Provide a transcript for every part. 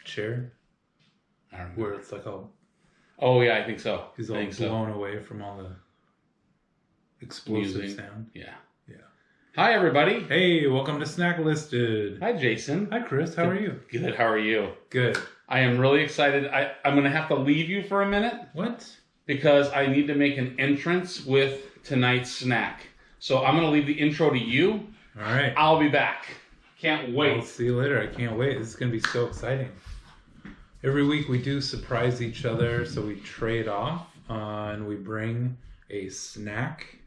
chair? I don't know. Where it's like all... Oh, yeah, I think so. He's all blown away from all the explosive Music. sound. Yeah. Yeah. Hi, everybody. Hey, welcome to Snacklisted. Hi, Jason. Hi, Chris. How are you? Good. How are you? Good. I am really excited. I'm going to have to leave you for a minute. What? Because I need to make an entrance with tonight's snack. So I'm going to leave the intro to you. All right. I'll be back. Can't wait. I'll see you later. I can't wait. This is going to be so exciting. Every week we do surprise each other, so we trade off and we bring a snack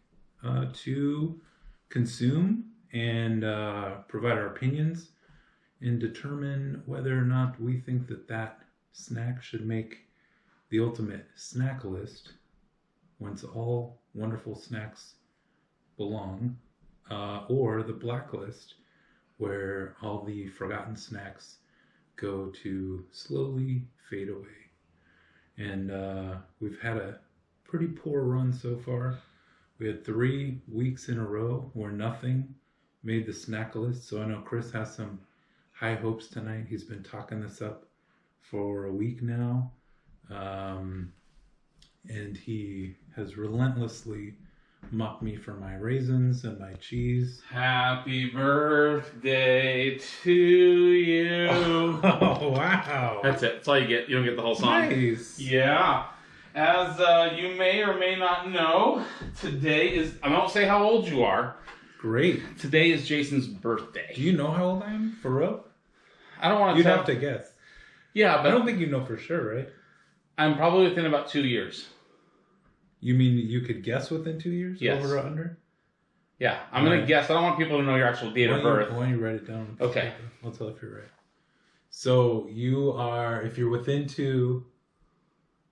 to consume and provide our opinions and determine whether or not we think that that snack should make the ultimate snack list, whence all wonderful snacks belong, or the blacklist, where all the forgotten snacks go to slowly fade away. And we've had a pretty poor run so far. We had 3 weeks in a row where nothing made the snack list. So I know Chris has some high hopes tonight. He's been talking this up for a week now. And he has relentlessly mocked me for my raisins and my cheese. Happy birthday to you. Oh, wow. That's it. That's all you get. You don't get the whole song. Nice. Yeah. As you may or may not know, today is... I won't say how old you are. Great. Today is Jason's birthday. Do you know how old I am? For real? I don't want to You'd tell... have to guess. Yeah, but... I don't think you know for sure, right? I'm probably within about 2 years. You mean you could guess within 2 years? Yes. Over or under? Yeah, I'm going to guess. I don't want people to know your actual date of birth. Why don't you write it down? Okay. I'll tell if you're right. So you are, if you're within 2,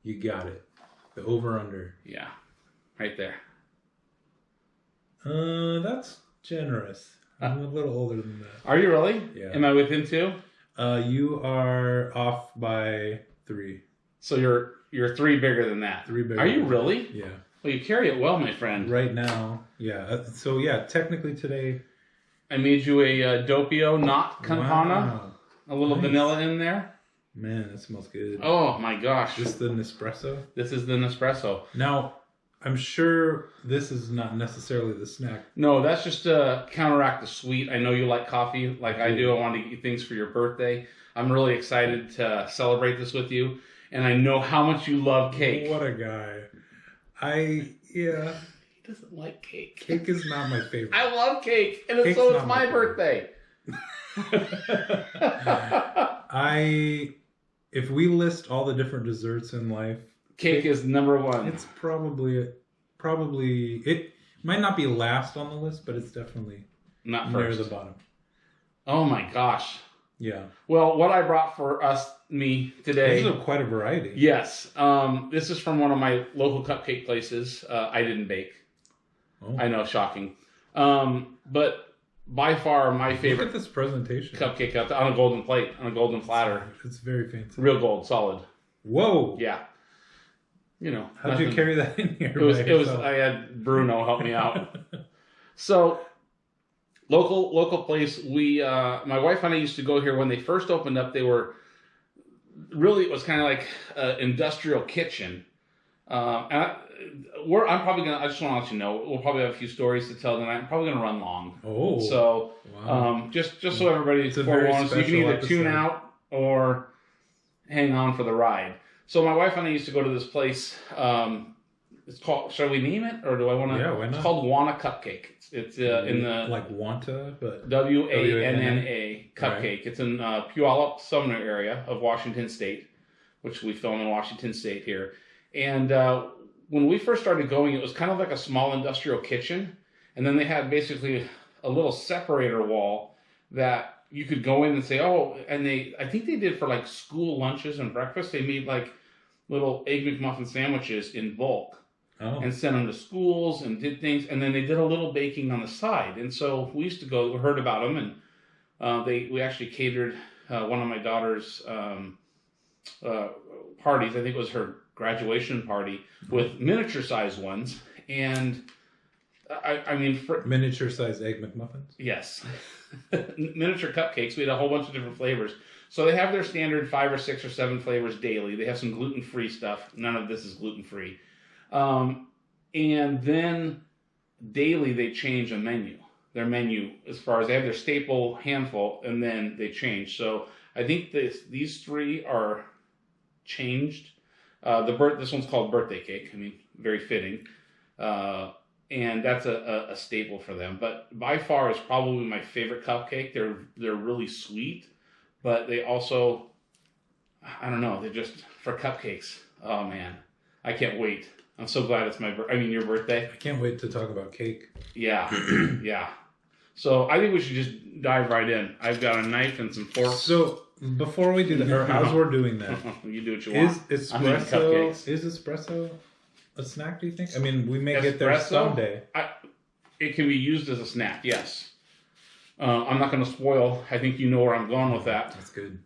you got it. The over under. Yeah, right there. That's generous. I'm a little older than that. Are you really? Yeah. Am I within 2? You are off by 3. So you're 3 bigger than that. 3 bigger. Are you really? Yeah. Well, you carry it well, my friend. Right now, yeah. So yeah, technically today, I made you a Doppio, not Campana. Wow. A little vanilla in there. Man, that smells good. Oh my gosh. This is the Nespresso. This is the Nespresso. Now, I'm sure this is not necessarily the snack. No, that's just to counteract the sweet. I know you like coffee like I do. I wanted to get you things for your birthday. I'm really excited to celebrate this with you. And I know how much you love cake. What a guy. Yeah. He doesn't like cake. Cake is not my favorite. I love cake. And Cake's so it's not my my birthday. If we list all the different desserts in life, Cake is number 1. it's probably, it might not be last on the list, but it's definitely Not near first. the bottom. Oh my gosh. Yeah. Well, what I brought for me today. This is quite a variety. Yes. This is from one of my local cupcake places. I didn't bake. Oh. I know, shocking. But by far my favorite. Look at this presentation. Cupcake out there on a golden plate, on a golden platter. It's very fancy. Real gold, solid. Whoa. Yeah. You know. How'd you carry that in here? It was. I had Bruno help me out. So, local place. We, my wife and I used to go here when they first opened up. They were really. It was kind of like an industrial kitchen. I'm probably gonna. I just want to let you know we'll probably have a few stories to tell tonight. I'm probably gonna run long. Oh. So, wow. just so everybody's forewarned, so you can either tune out or hang on for the ride. So my wife and I used to go to this place. It's called. Shall we name it, or do I want to? Yeah, why not? It's called Wana Cupcake. It's in the like Wanta, but WANNA Cupcake. Right. It's in Puyallup, Sumner area of Washington State, which we film in Washington State here. And when we first started going, it was kind of like a small industrial kitchen, and then they had basically a little separator wall that you could go in and say, oh, and I think they did for like school lunches and breakfast. They made like little Egg McMuffin sandwiches in bulk. Oh. And sent them to schools and did things. And then they did a little baking on the side. And so we used to go, we heard about them. And we actually catered one of my daughter's parties. I think it was her graduation party with miniature sized ones. And I mean... miniature sized Egg McMuffins? Yes. Miniature cupcakes. We had a whole bunch of different flavors. So they have their standard 5 or 6 or 7 flavors daily. They have some gluten-free stuff. None of this is gluten-free. And then daily they change a menu. Their menu, as far as they have their staple handful, and then they change. So I think these 3 are changed. This one's called birthday cake. I mean, very fitting. And that's a staple for them. But by far is probably my favorite cupcake. They're really sweet, but they also, I don't know, they're just for cupcakes. Oh man, I can't wait. I'm so glad it's your birthday. I can't wait to talk about cake. Yeah, yeah. So I think we should just dive right in. I've got a knife and some forks. So before we do that, or as we're doing that, you do what you want. Is espresso a snack, do you think? I mean, we may get there someday. It can be used as a snack, yes. I'm not going to spoil. I think you know where I'm going with that. That's good.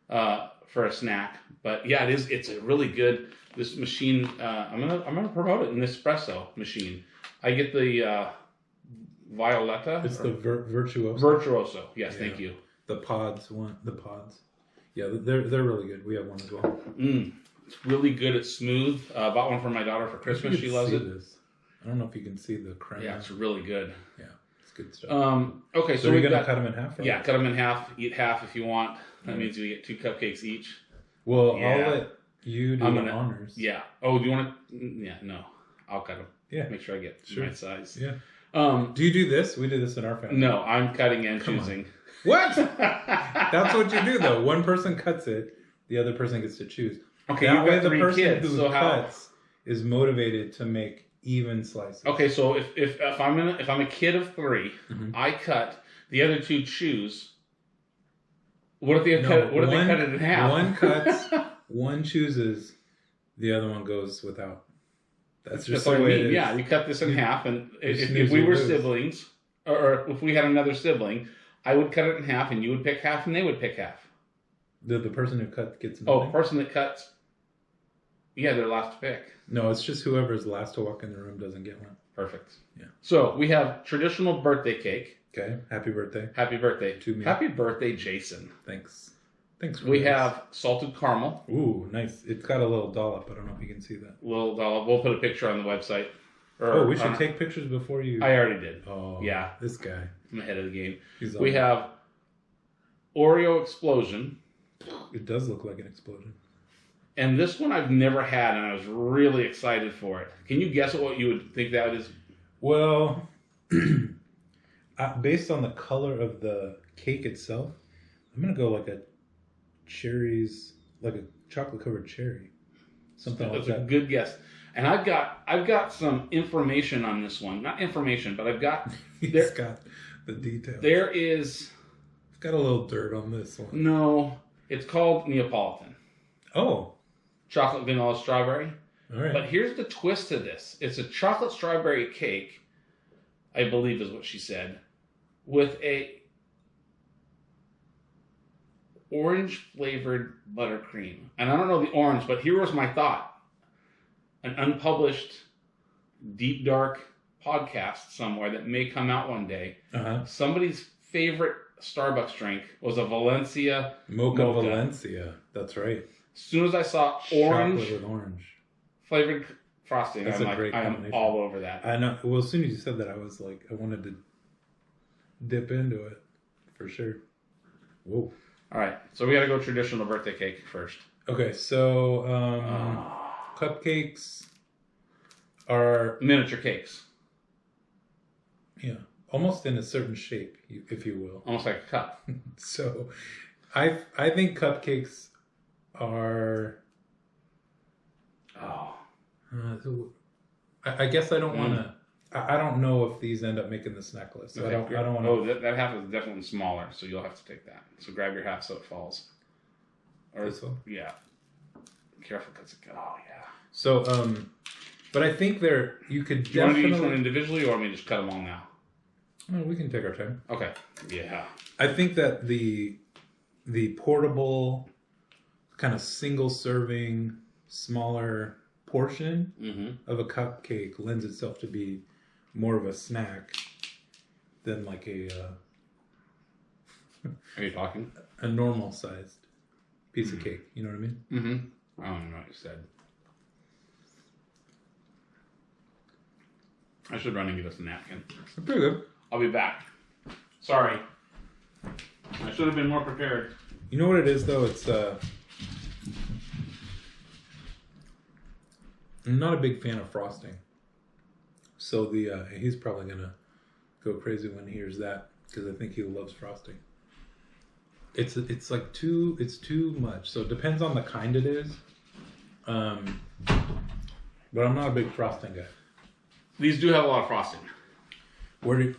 For a snack. But yeah, it's a really good, this machine, I'm gonna promote it, an espresso machine. I get the Violetta. It's the Virtuoso. Virtuoso, yes, yeah. Thank you. The pods. Yeah, they're really good. We have one as well. It's really good. It's smooth. Bought one for my daughter for Christmas. She loves it. I don't know if you can see the crema. Yeah, it's really good. Yeah, it's good stuff. Okay, so we're gonna cut them in half. Yeah, cut them in half. Eat half if you want. That means you get 2 cupcakes each. Well, yeah. I'll let you do the honors. Yeah. Oh, do you want to? Yeah. No, I'll cut them. Yeah. Make sure I get the right size. Yeah. Do you do this? We do this in our family. No, I'm cutting and choosing. What? That's what you do, though. One person cuts it, the other person gets to choose. Okay, that way, the 3 person kids, who cuts is motivated to make even slices. Okay, so if I'm a kid of 3, I cut. The other 2 choose. What if they cut it in half? One cuts, one chooses, the other one goes without. That's just the way it is. Yeah, you cut this in half, and if we were siblings, or if we had another sibling, I would cut it in half, and you would pick half, and they would pick half. The person who cuts gets nothing? Oh, the person that cuts, yeah, they're last to pick. No, it's just whoever's last to walk in the room doesn't get one. Perfect. Yeah. So we have traditional birthday cake. Okay. Happy birthday. Happy birthday to me. Happy birthday, Jason. Thanks. Thanks. We have salted caramel. Ooh, nice. It's got a little dollop. I don't know if you can see that. Little dollop. We'll put a picture on the website. We should take pictures before you. I already did. Oh, yeah. This guy. I'm ahead of the game. We have Oreo Explosion. It does look like an explosion. And this one I've never had, and I was really excited for it. Can you guess what you would think that is? Well, based on the color of the cake itself, I'm going to go like a chocolate covered cherry. Something like that. That's a good guess. And I've got some information on this one. Not information, but I've got... It's got the details. There is... It's got a little dirt on this one. No, it's called Neapolitan. Oh. Chocolate, vanilla, strawberry. All right. But here's the twist to this. It's a chocolate strawberry cake, I believe is what she said, with a orange flavored buttercream. And I don't know the orange, but here was my thought. An unpublished, deep, dark podcast somewhere that may come out one day. Somebody's favorite Starbucks drink was a Valencia Mocha. Valencia. That's right. As soon as I saw orange, chocolate with orange flavored frosting, that's I'm like, I am all over that. I know. Well, as soon as you said that, I was like, I wanted to dip into it for sure. Whoa. All right, so we got to go traditional birthday cake first. Okay, so cupcakes are miniature cakes. Yeah, almost in a certain shape, if you will. Almost like a cup. So, I think cupcakes are. I guess I don't want to. I don't know if these end up making the snack list. So okay, I don't want to. Oh, that half is definitely smaller, so you'll have to take that. So grab your half so it falls. Or this one? Yeah. Careful, because it. Oh yeah. So but I think you could do you want to do each one individually, or want me to just cut them all now? Oh, we can take our time. Okay. Yeah. I think that the portable, kind of single serving, smaller portion of a cupcake lends itself to be more of a snack than like a Are you talking? A normal sized piece of cake. You know what I mean? Mm-hmm. I don't know what you said. I should run and get us a napkin. Pretty good. I'll be back. Sorry. I should have been more prepared. You know what it is though? It's I'm not a big fan of frosting. So he's probably gonna go crazy when he hears that because I think he loves frosting. It's like too much. So it depends on the kind it is. But I'm not a big frosting guy. These do have a lot of frosting. What do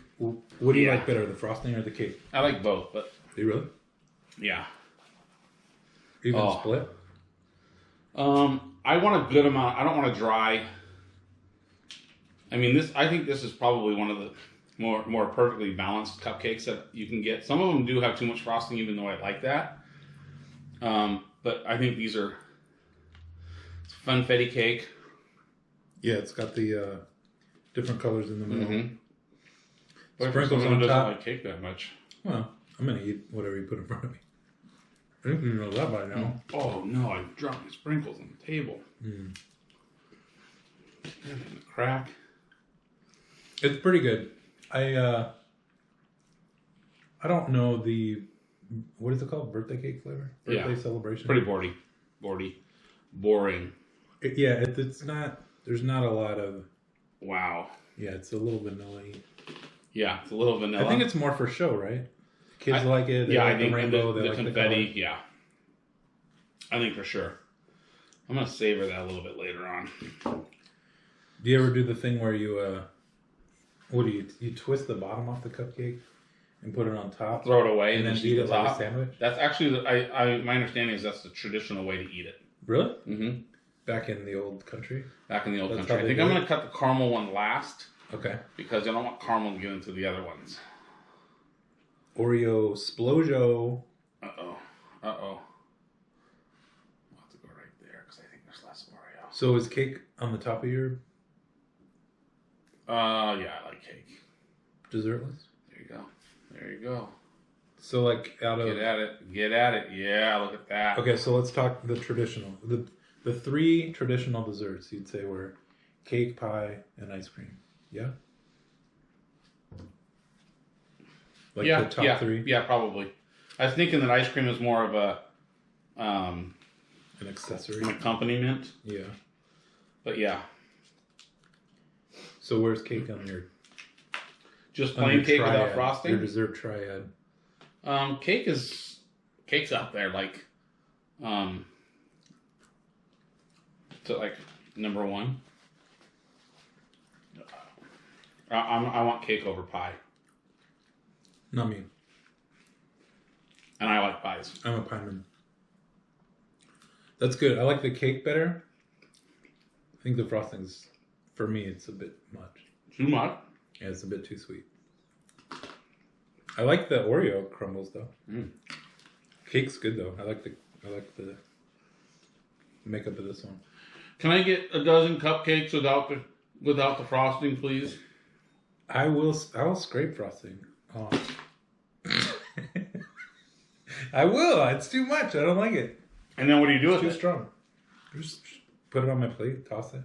you like better, the frosting or the cake? I like both, but Do you really? yeah. Even split? I want a good amount. I don't want a dry. I mean, I think this is probably one of the more perfectly balanced cupcakes that you can get. Some of them do have too much frosting, even though I like that. But I think these are funfetti cake. Yeah, it's got the different colors in the middle. Mm-hmm. Sprinkles on on top. Doesn't like cake that much. Well, I'm gonna eat whatever you put in front of me. I think you know that by now. Oh no! I dropped my sprinkles on the table. Crack. It's pretty good. I don't know what is it called? Birthday cake flavor? Birthday celebration? Pretty boring. It's not. There's not a lot of. Wow. Yeah, it's a little vanilla-y. Yeah, it's a little vanilla. I think it's more for show, right? Kids like it. They like the rainbow. They like confetti. Yeah. I think for sure. I'm gonna savor that a little bit later on. Do you ever do the thing where you you twist the bottom off the cupcake and put it on top, throw it away, and then eat it like a sandwich? That's actually my understanding is that's the traditional way to eat it. Really? Mm-hmm. Back in the old country. I think I'm gonna cut the caramel one last. Okay. Because I don't want caramel to get into the other ones. Oreo Splojo. Uh-oh. I'll have to go right there because I think there's less Oreo. So is cake on the top of your... Yeah, I like cake. Dessertless? There you go. So like out of... Get at it. Yeah, look at that. Okay, so let's talk the traditional. The three traditional desserts you'd say were cake, pie, and ice cream. Yeah? Like the top three? Yeah, probably. I was thinking that ice cream is more of a... an accessory? An accompaniment. Yeah. But yeah. So where's cake on your... Just plain cake triad, without frosting? Your dessert triad. Cake's up there, like... So like number one. I want cake over pie. Not me. And I like pies. I'm a pie man. That's good. I like the cake better. I think the frosting's, for me, it's a bit much. Too much? Yeah, it's a bit too sweet. I like the Oreo crumbles though. Cake's good though. I like the makeup of this one. Can I get a dozen cupcakes without the frosting, please? I will scrape frosting. Oh. I will. It's too much. I don't like it. And then what do you do with it? Too strong. Just put it on my plate. Toss it.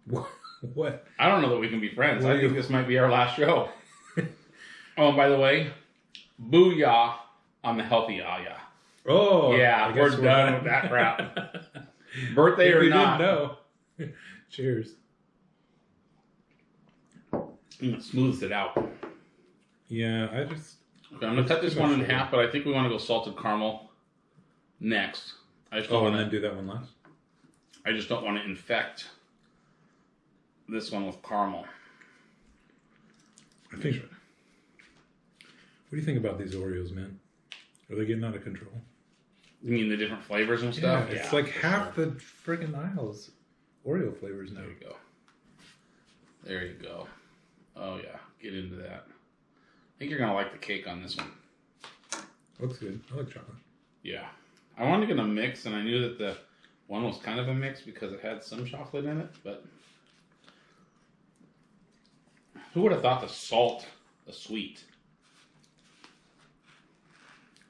What? I don't know that we can be friends. I think this might be our last show. Oh, and by the way, booyah on the healthy yaya. Oh, yeah, we're done with that crap. Birthday or not? Didn't know. Cheers. Smooths it out. Yeah, Okay, I'm gonna cut this one in half, but I think we want to go salted caramel next. And then do that one last. I just don't want to infect this one with caramel. I think. What do you think about these Oreos, man? Are they getting out of control? You mean the different flavors and stuff? Yeah, it's like half the friggin' aisles Oreo flavors now. There you go. Oh yeah, get into that. I think you're gonna like the cake on this one. Looks good. I like chocolate. Yeah, I wanted to get a mix, and I knew that the one was kind of a mix because it had some chocolate in it. But who would have thought the a sweet.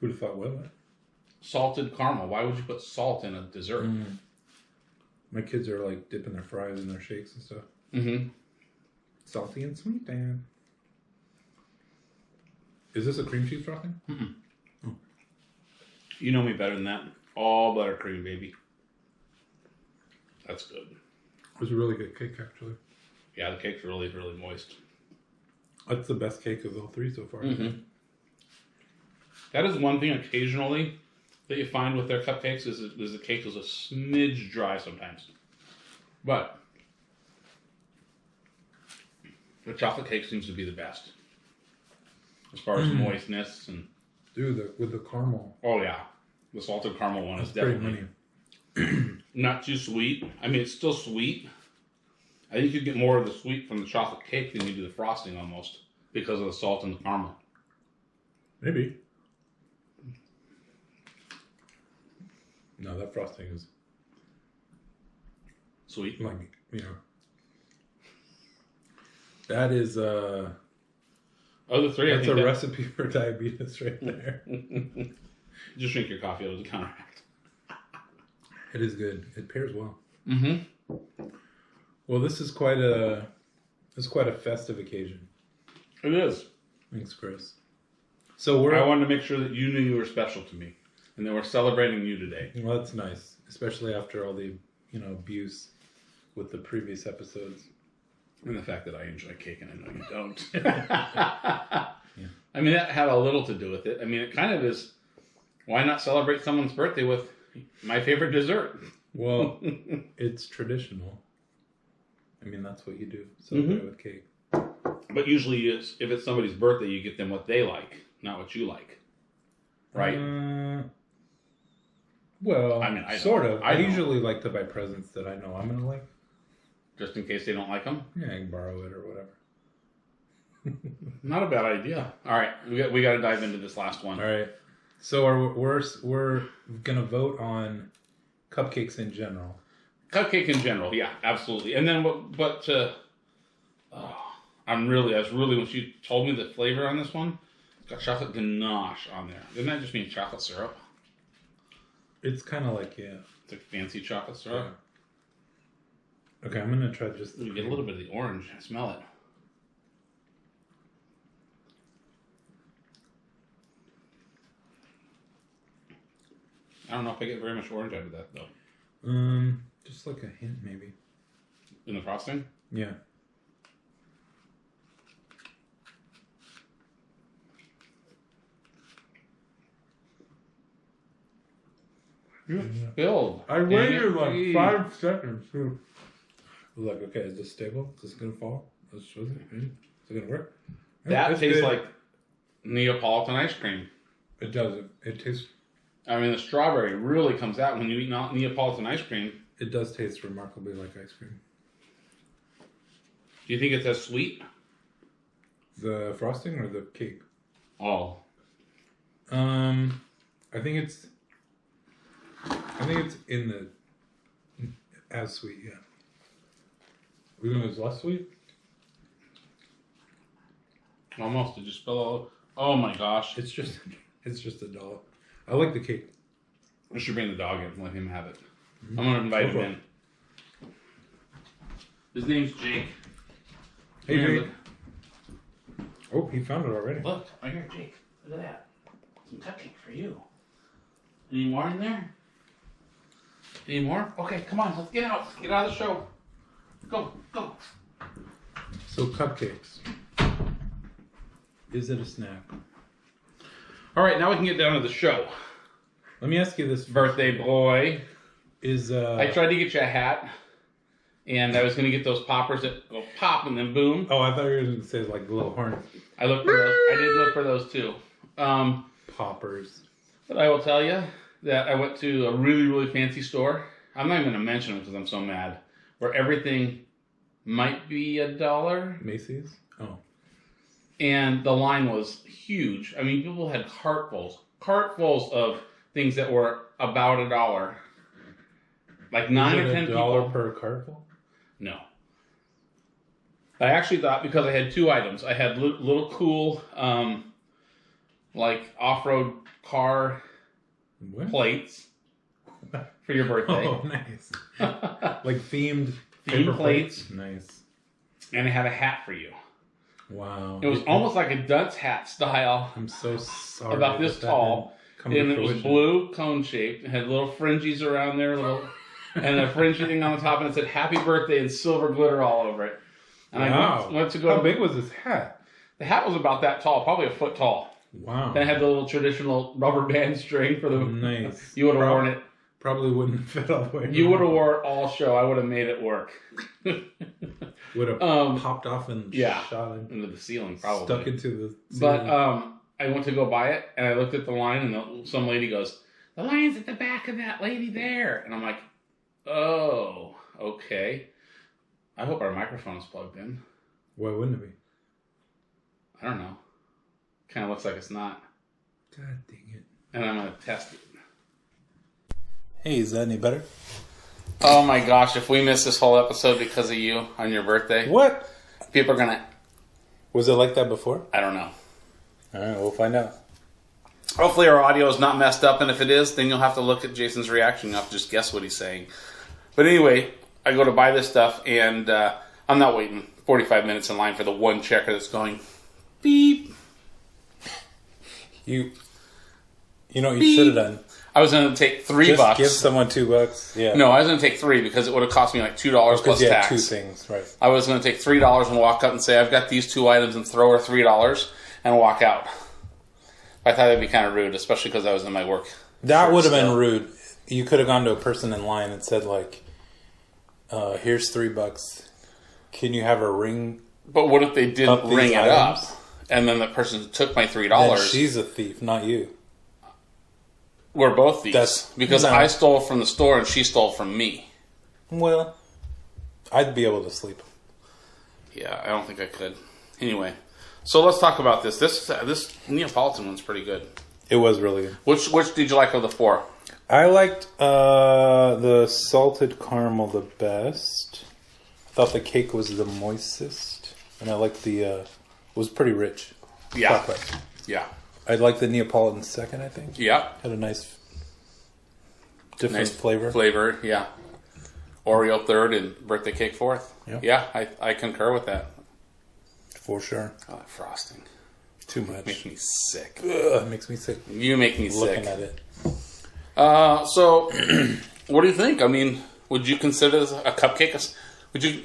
Who'd have thought what? Salted caramel. Why would you put salt in a dessert? My kids are like dipping their fries in their shakes and stuff. Mm-hmm. Salty and sweet, Dan. Is this a cream cheese frosting? Mm-mm. Oh. You know me better than that. All buttercream, baby. That's good. It was a really good cake, actually. Yeah, the cake's really, really moist. That's the best cake of all three so far. Mm-hmm. That is one thing occasionally that you find with their cupcakes is the cake is a smidge dry sometimes. But the chocolate cake seems to be the best. As far as moistness and... Dude, with the caramel. Oh, yeah. The salted caramel one is pretty definitely not too sweet. I mean, it's still sweet. I think you get more of the sweet from the chocolate cake than you do the frosting almost because of the salt and the caramel. Maybe. No, that frosting is Sweet. like, you know. That is Of the three, that's a recipe for diabetes right there. Just drink your coffee. It was a counteract. It is good. It pairs well. Mm-hmm. Well, this is quite a festive occasion. It is. Thanks, Chris. So I wanted to make sure that you knew you were special to me, and that we're celebrating you today. Well, that's nice, especially after all the abuse with the previous episodes. And the fact that I enjoy cake and I know you don't. Yeah. I mean, that had a little to do with it. I mean, it kind of is, why not celebrate someone's birthday with my favorite dessert? Well, it's traditional. I mean, that's what you do. Celebrate with cake. But usually, if it's somebody's birthday, you get them what they like, not what you like. Right? Well, I mean, sort of. I don't. usually like to buy presents that I know I'm going to like. Just in case they don't like them? Yeah, I can borrow it or whatever. Not a bad idea. All right, we got to dive into this last one. All right. So we're going to vote on cupcakes in general. Cupcake in general, yeah, absolutely. And then, I was really, when she told me the flavor on this one, it's got chocolate ganache on there. Doesn't that just mean chocolate syrup? It's kind of like, yeah. It's like fancy chocolate syrup. Yeah. Okay, I'm going to try just... You get a little bit of the orange. I smell it. I don't know if I get very much orange out of that, though. Just like a hint, maybe. In the frosting? Yeah. You're filled. I waited like 5 seconds. Like, okay, is this stable? Is this going to fall? Is it going to work? That tastes like Neapolitan ice cream. It does. It tastes... I mean, the strawberry really comes out when you eat Neapolitan ice cream. It does taste remarkably like ice cream. Do you think it's as sweet? The frosting or the cake? Oh. I think it's in the as sweet, yeah. You think it's less sweet? Almost. Did you spill all? Oh my gosh! It's just a dollop. I like the cake. I should bring the dog in and let him have it. I'm gonna invite him in. His name's Jake. Hey, Jake. Oh, he found it already. Look, right here, Jake. Look at that. Some cupcake for you. Any more in there? Any more? Okay, come on. Let's get out. Let's get out of the show. Go, go. So cupcakes. Is it a snack? All right, now we can get down to the show. Let me ask you this. Birthday boy. I tried to get you a hat, and I was going to get those poppers that go pop and then boom. Oh, I thought you were going to say like the little horn. I looked for those. I did look for those too. Poppers. But I will tell you that I went to a really, really fancy store. I'm not even going to mention it because I'm so mad. Where everything might be $1. Macy's? Oh. And the line was huge. I mean, people had cartfuls of things that were about $1. Like 9 or 10 $1 people. per cartful? No. I actually thought, because I had two items. I had little cool, like off-road car plates for your birthday. Oh, nice. Like themed plates. Nice. And I had a hat for you. Wow. It was almost like a dunce hat style. I'm so sorry. About this tall. And it was blue, cone shaped. It had little fringes around there, and a fringy thing on the top, and it said "Happy Birthday" and silver glitter all over it. And wow. I went to go. How big was this hat? The hat was about that tall, probably a foot tall. Wow. And it had the little traditional rubber band string for the. Nice. You would have worn it. Probably wouldn't fit all the way. You would have wore it all show. I would have made it work. Would have popped off and shot into the ceiling, probably. Stuck into the ceiling. But I went to go buy it, and I looked at the line, and some lady goes, "The line's at the back of that lady there." And I'm like, "Oh, okay. I hope our microphone is plugged in." Why wouldn't it be? I don't know. Kind of looks like it's not. God dang it. And I'm going to test it. Hey, is that any better? Oh my gosh, if we miss this whole episode because of you on your birthday. What? People are going to... Was it like that before? I don't know. All right, we'll find out. Hopefully our audio is not messed up, and if it is, then you'll have to look at Jason's reaction. You'll have to just guess what he's saying. But anyway, I go to buy this stuff, and I'm not waiting 45 minutes in line for the one checker that's going beep. You know what you should have done? I was going to take $3. Just give someone $2. Yeah. No, I was going to take $3 because it would have cost me like $2 plus you tax. Had two things, right? I was going to take $3 and walk up and say, "I've got these two items," and throw her $3 and walk out. I thought that'd be kind of rude, especially because I was in my work. That would have been rude. You could have gone to a person in line and said, like, "Here's $3. Can you have a ring?" But what if they didn't ring it up, and then the person took my $3? Then she's a thief, not you. We're both thieves. Because I stole from the store and she stole from me. Well, I'd be able to sleep. Yeah, I don't think I could. Anyway, so let's talk about this. This Neapolitan one's pretty good. It was really good. Which did you like of the four? I liked the salted caramel the best. I thought the cake was the moistest. And I liked it was pretty rich. Yeah. Chocolate. Yeah. I liked the Neapolitan second, I think. Yeah. Had a different flavor. Flavor, yeah. Oreo third and birthday cake fourth. Yep. Yeah, I concur with that. For sure. Oh, that frosting. Too much. Makes me sick. Ugh, it makes me sick. You make me sick. Looking at it. So, what do you think? I mean, would you consider this a cupcake? Would you...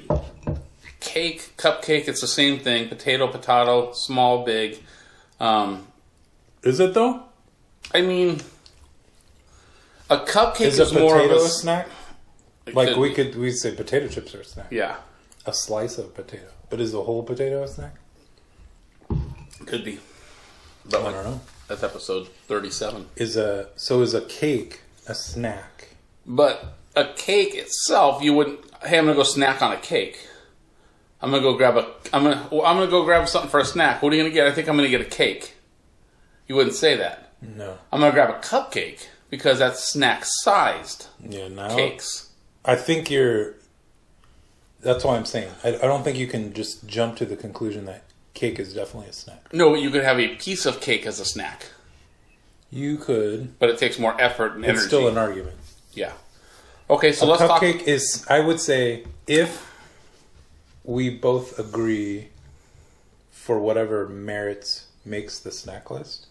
Cake, cupcake, it's the same thing. Potato, small, big. Is it though? I mean, a cupcake is more of a snack. Like we say potato chips are a snack. Yeah. A slice of potato. But is the whole potato a snack? Could be. But I don't know. That's episode 37. Is a cake a snack? But a cake itself, you wouldn't. Hey, I'm gonna go snack on a cake. I'm gonna go grab something for a snack. What are you gonna get? I think I'm gonna get a cake. You wouldn't say that. No. I'm gonna grab a cupcake because that's snack sized. Yeah, no. Cakes. I think that's why I'm saying I don't think you can just jump to the conclusion that cake is definitely a snack. No, you could have a piece of cake as a snack. You could, but it takes more effort and energy. It's still an argument. Yeah. Okay, so let's talk. Cupcake is. I would say if we both agree, for whatever merits makes the snack list,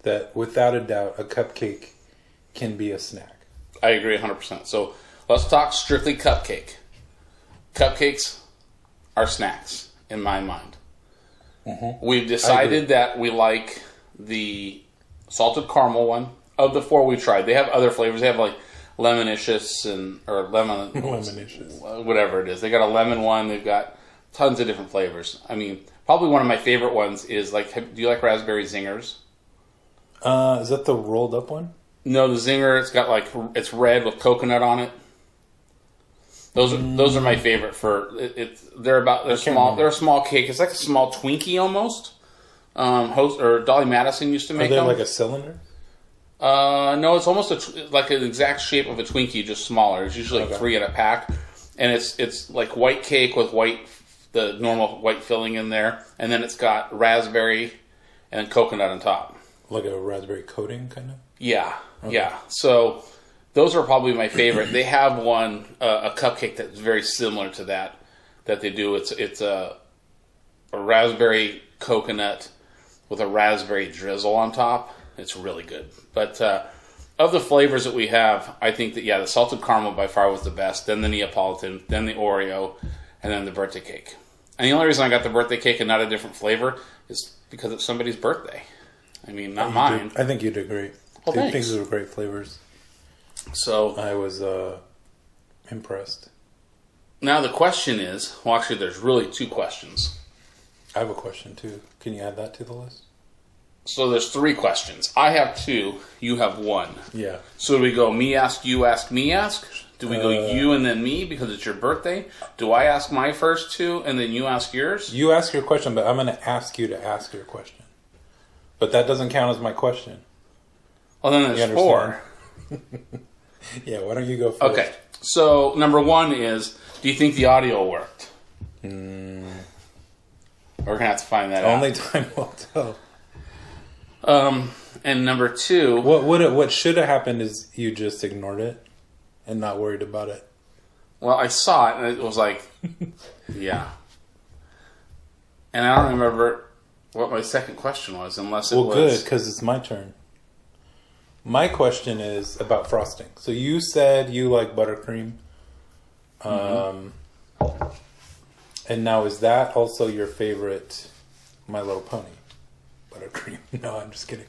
that without a doubt a cupcake can be a snack. I agree 100%. So let's talk strictly cupcake. Cupcakes are snacks in my mind. Mm-hmm. We've decided that we like the salted caramel one. Of the four we tried, they have other flavors. They have like lemonicious or lemonicious, whatever it is. They got a lemon one. They've got tons of different flavors. I mean, probably one of my favorite ones is like. Do you like raspberry zingers? Is that the rolled up one? No, the zinger. It's got it's red with coconut on it. Those are my favorite they're small. They're a small cake. It's like a small Twinkie almost. Dolly Madison used to make them. Are they like a cylinder? No, it's almost like an exact shape of a Twinkie, just smaller. It's usually like 3 in a pack, and it's like white cake with white the normal white filling in there, and then it's got raspberry and coconut on top. Like a raspberry coating, kind of? Yeah, yeah. So those are probably my favorite. They have one, a cupcake that's very similar to that they do. It's a raspberry coconut with a raspberry drizzle on top. It's really good. But of the flavors that we have, I think that, the salted caramel by far was the best, then the Neapolitan, then the Oreo, and then the birthday cake. And the only reason I got the birthday cake and not a different flavor is because it's somebody's birthday. I mean, not mine. I think you did great. Well, thanks. These are great flavors. So I was impressed. Now the question is, well, actually, there's really two questions. I have a question too. Can you add that to the list? So there's three questions. I have two. You have one. Yeah. So do we go me ask, you ask, me ask? Do we go you and then me because it's your birthday? Do I ask my first two and then you ask yours? You ask your question, but I'm going to ask you to ask your question. But that doesn't count as my question. Well, then there's four. Yeah, why don't you go first? Okay. So number one is, do you think the audio worked? We're going to have to find that out. Only time will tell. And number two... What should have happened is you just ignored it and not worried about it. Well, I saw it, and it was like, yeah. And I don't remember what my second question was, unless it was... Well, good, because it's my turn. My question is about frosting. So you said you like buttercream. And now is that also your favorite My Little Pony? Buttercream. No, I'm just kidding.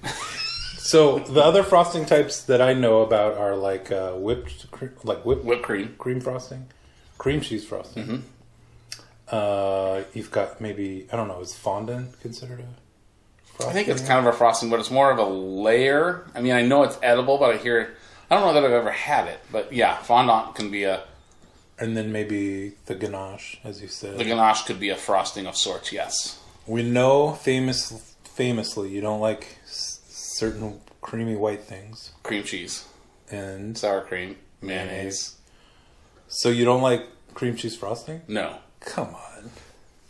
So the other frosting types that I know about are like whipped cream, cream frosting, cream cheese frosting. You've got maybe, I don't know, is fondant considered a frosting? I think it's kind of a frosting, but it's more of a layer. I mean, I know it's edible, but I don't know that I've ever had it. But yeah, fondant can be a... And then maybe the ganache, as you said. The ganache could be a frosting of sorts, yes. We know famously you don't like certain creamy white things. Cream cheese. And sour cream. Mayonnaise. So you don't like cream cheese frosting? No. Come on.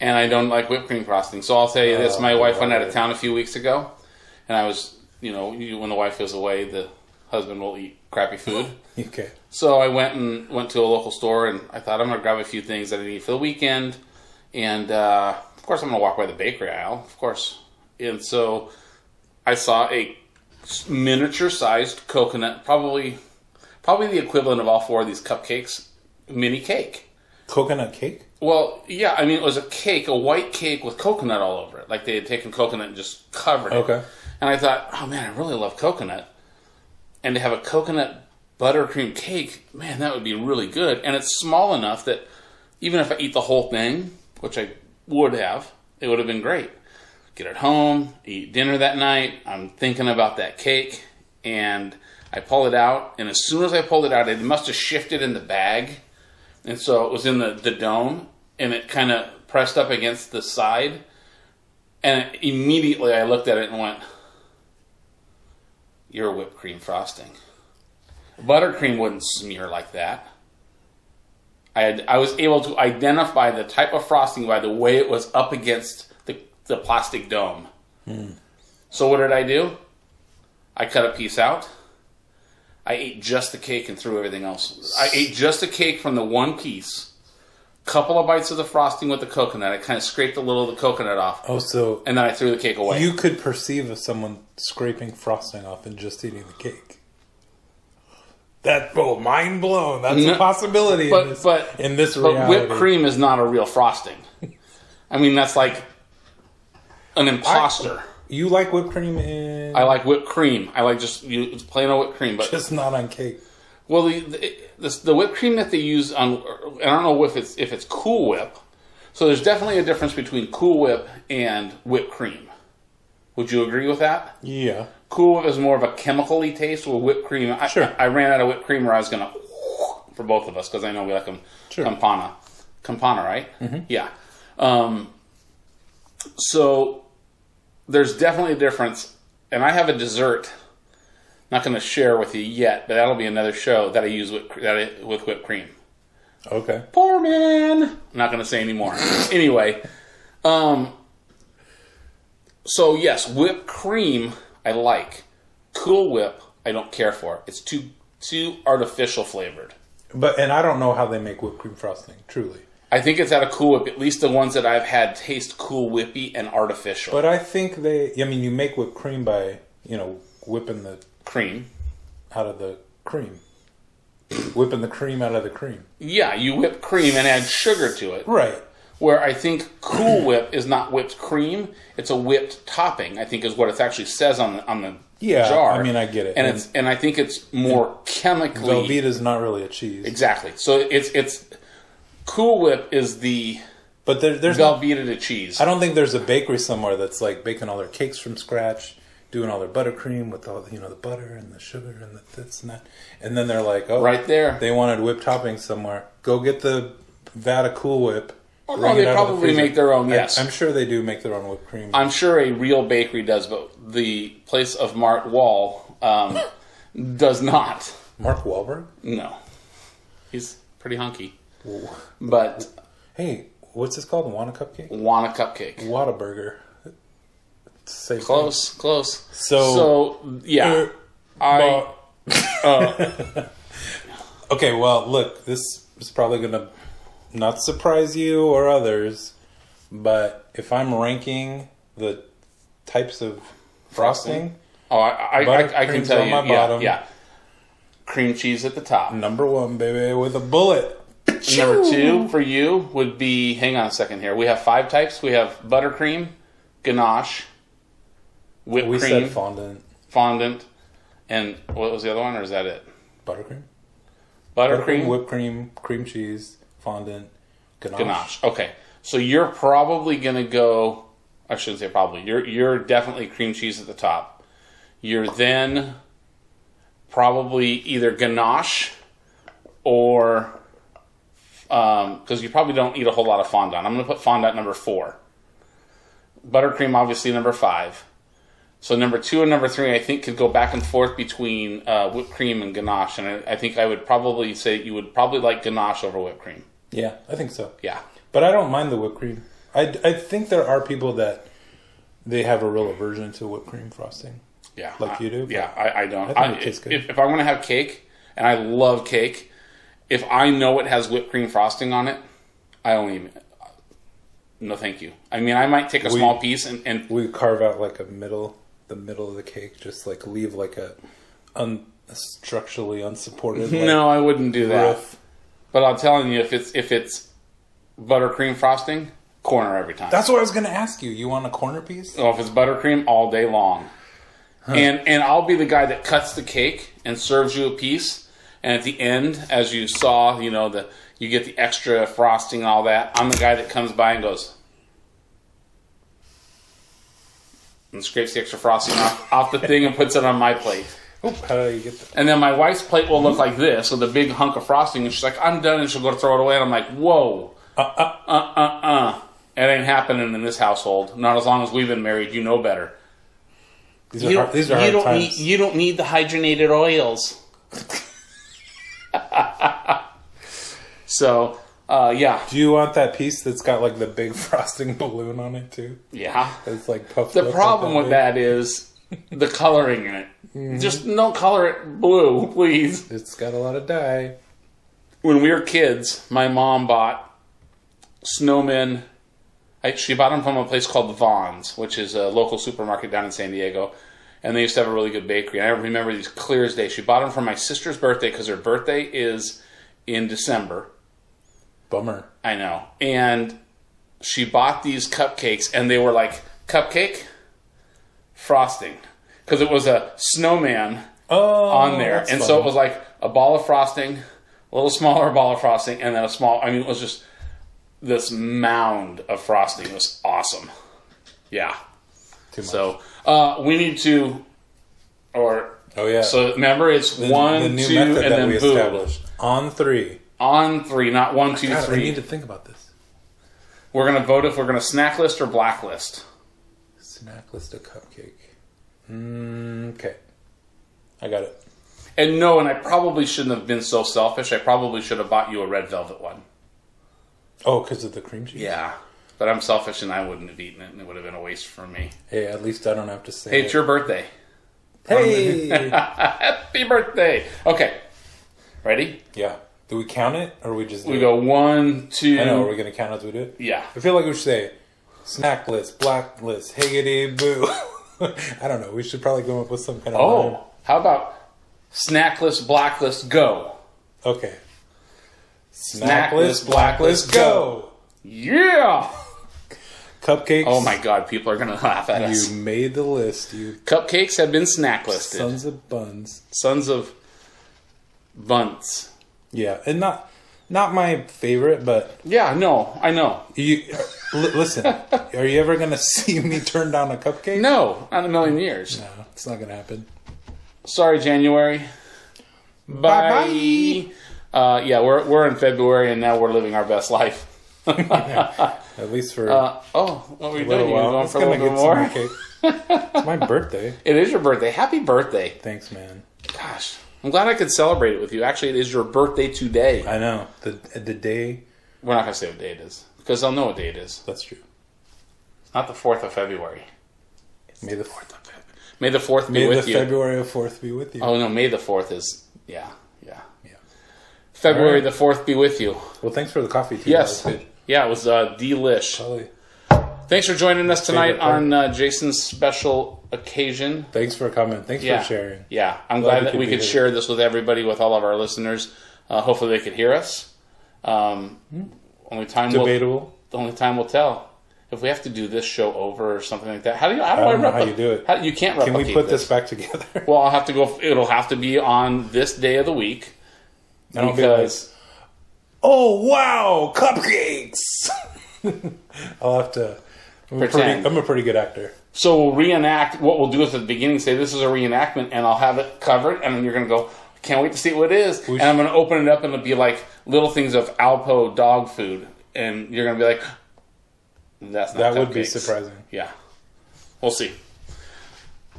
And I don't like whipped cream frosting. So I'll tell you this. My wife went out of town a few weeks ago. And I was, when the wife is away, the husband will eat crappy food. Okay. So I went to a local store, and I thought I'm going to grab a few things that I need for the weekend. And, of course, I'm going to walk by the bakery aisle, of course. And so I saw a miniature-sized coconut, probably the equivalent of all four of these cupcakes, mini cake. Coconut cake? Well, yeah, I mean, it was a white cake with coconut all over it. Like they had taken coconut and just covered it. Okay. And I thought, oh, man, I really love coconut. And to have a coconut buttercream cake, man, that would be really good. And it's small enough that even if I eat the whole thing, which I would have, it would have been great. Get it home, eat dinner that night. I'm thinking about that cake, and I pull it out. And as soon as I pulled it out, it must have shifted in the bag. And so it was in the dome, and it kind of pressed up against the side. And immediately I looked at it and went, you're whipped cream frosting. Buttercream wouldn't smear like that. I was able to identify the type of frosting by the way it was up against the plastic dome. So what did I do? I cut a piece out. I ate just the cake and threw everything else. I ate just the cake from the one piece. Couple of bites of the frosting with the coconut. I kind of scraped a little of the coconut off. Oh, so... And then I threw the cake away. You could perceive of someone scraping frosting off and just eating the cake. Mind blown. That's a possibility in this reality. But whipped cream is not a real frosting. I mean, that's like an imposter. You like whipped cream in... I like whipped cream. I like it's plain old whipped cream. But just not on cake. Well, the whipped cream that they use on... I don't know if it's Cool Whip. So there's definitely a difference between Cool Whip and whipped cream. Would you agree with that? Yeah. Cool Whip is more of a chemical-y taste with whipped cream. Sure. I ran out of whipped cream where I was going to... For both of us, because I know we like them. Sure. Campana, right? Mm-hmm. Yeah. So there's definitely a difference. And I have a dessert, not going to share with you yet, but that'll be another show that I use with whipped cream. Okay. Poor man. I'm not going to say anymore. Anyway, so yes, whipped cream I like. Cool Whip I don't care for. It's too artificial flavored. And I don't know how they make whipped cream frosting, truly. I think it's out of Cool Whip. At least the ones that I've had taste Cool Whippy and artificial. But I think you make whipped cream by, whipping the cream out of the cream. Whipping the cream out of the cream. Yeah, you whip cream and add sugar to it. Right. Where I think Cool Whip is not whipped cream, it's a whipped topping, I think is what it actually says on the jar. I mean, I get it. And I think it's more chemically... Velveeta's not really a cheese. Exactly. So it's Cool Whip is the but there's Velveeta to cheese. I don't think there's a bakery somewhere that's like baking all their cakes from scratch, doing all their buttercream with all the butter and the sugar and the this and that. And then they're like, oh, right there. They wanted whipped toppings somewhere. Go get the vat of Cool Whip. Oh, no, they probably make their own, yes. I'm sure they do make their own whipped cream. I'm sure a real bakery does, but the place of Mart Wall does not. Mark Wahlberg? No. He's pretty hunky. Ooh. But... Hey, what's this called? Want a cupcake? Want a cupcake. Whataburger. Same close, thing. Close. So yeah. Okay, well, look, this is probably going to not surprise you or others, but if I'm ranking the types of frosting... I can tell you. On my bottom. Yeah. Cream cheese at the top. Number 1, baby, with a bullet. Number 2 for you would be... Hang on a second here. We have 5 types. We have buttercream, ganache, whipped cream. We said fondant. Fondant. And what was the other one, or is that it? Buttercream. Buttercream, whipped cream, cream cheese, fondant, ganache. Okay. So you're probably going to go... I shouldn't say probably. You're definitely cream cheese at the top. You're then probably either ganache or... because you probably don't eat a whole lot of fondant. I'm going to put fondant number 4. Buttercream, obviously, number 5. So number 2 and number 3, I think, could go back and forth between whipped cream and ganache. And I think I would probably say you would probably like ganache over whipped cream. Yeah, I think so. Yeah. But I don't mind the whipped cream. I think there are people that they have a real aversion to whipped cream frosting. Yeah. Like you do? Yeah, I don't. I think it tastes good. If I'm going to have cake, and I love cake, if I know it has whipped cream frosting on it, I only... No, thank you. I mean, I might take a small piece and... We carve out like the middle of the cake, just like leave like a structurally unsupported... No, I wouldn't do that. But I'm telling you, if it's buttercream frosting, corner every time. That's what I was going to ask you. You want a corner piece? Oh, if it's buttercream, all day long. Huh. And I'll be the guy that cuts the cake and serves you a piece. And at the end, as you saw, you get the extra frosting and all that. I'm the guy that comes by and goes... and scrapes the extra frosting off the thing and puts it on my plate. Oh, how do you get that? And then my wife's plate will look like this with a big hunk of frosting. And she's like, I'm done. And she'll go to throw it away. And I'm like, whoa. It ain't happening in this household. Not as long as we've been married. You know better. These are hard times. You don't need the hydrogenated oils. So, yeah. Do you want that piece that's got like the big frosting balloon on it too? Yeah. It's like puffed up. The problem with that big. Is the coloring in it. Mm-hmm. Just don't color it blue, please. It's got a lot of dye. When we were kids, my mom bought snowmen. She bought them from a place called Vaughn's, which is a local supermarket down in San Diego. And they used to have a really good bakery. And I remember these clear as day. She bought them for my sister's birthday because her birthday is in December. Bummer. I know. And she bought these cupcakes, and they were like cupcake frosting. Because it was a snowman on there. And so it was like a ball of frosting, a little smaller ball of frosting, and then it was just this mound of frosting. It was awesome. Yeah. Too much. So we need to, so remember it's the 1, new 2, method and that then we boom. established. On 3. On 3, not 1, 2, 3. I need to think about this. We're going to vote if we're going to snack list or blacklist. Snack list a cupcake. Okay. I got it. And no, and I probably shouldn't have been so selfish. I probably should have bought you a red velvet one. Oh, because of the cream cheese? Yeah. But I'm selfish and I wouldn't have eaten it and it would have been a waste for me. Hey, at least I don't have to say Hey, it's your birthday. Hey! Happy birthday. Okay. Ready? Yeah. Do we count it or we just do We it? go 1, 2. I know. Are we going to count as we do it? Yeah. I feel like we should say snack list, black list, higgity boo. I don't know. We should probably come up with some kind of line. How about snack list, black list, go? Okay. Snack list, black list, go. Yeah! Cupcakes. Oh my god, people are going to laugh at us. You made the list. You Cupcakes have been snack listed. sons of buns. Sons of buns. Yeah, and not my favorite, but Yeah, no, I know. you listen. Are you ever gonna see me turn down a cupcake? No, not in a million years. No, it's not gonna happen. Sorry, January. Bye. Yeah, we're in February and now we're living our best life. At least for What were you a little doing? You while. going Let's for a little bit get more? some cake. It's my birthday. It is your birthday. Happy birthday. Thanks, man. Gosh, I'm glad I could celebrate it with you. Actually, it is your birthday today. I know the day. We're not going to say what day it is because they'll know what day it is. That's true. It's not the 4th of February. May the 4th. May the 4th be May with the you. February of 4th be with you. Oh, no, May the 4th is, yeah. February All right. the 4th be with you. Well, thanks for the coffee too. Yes. That was good. Yeah, it was delish. Probably. Thanks for joining us tonight Favorite part. on Jason's special occasion. Thanks for coming. Thanks for sharing. Yeah, I'm Glad glad that we be could here. share this with everybody, with all of our listeners. Hopefully they could hear us. Only time Debatable. The only time will tell. If we have to do this show over or something like that, how do I don't know how you do it. You can't replicate. Can we put this back together? Well, I'll have to go. It'll have to be on this day of the week And I'll be like, because oh wow, cupcakes! I'll have to. Pretend. I'm a pretty good actor. so we'll reenact. What we'll do is at the beginning say this is a reenactment, and I'll have it covered, and then you're going to go. Can't wait to see what it is. And I'm going to open it up, and it'll be like little things of Alpo dog food, and you're going to be like, "That's not." That would be cupcakes." surprising. Yeah, we'll see.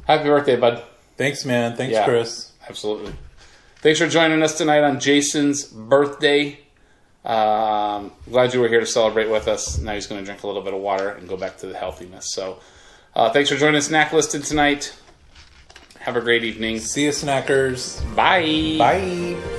Happy birthday, bud. Thanks, man. Thanks, Yeah. Chris. Absolutely. Thanks for joining us tonight on Jason's birthday. Glad you were here to celebrate with us. Now he's going to drink a little bit of water and go back to the healthiness. So thanks for joining Snacklisted tonight. Have a great evening. See you, snackers. Bye. Bye.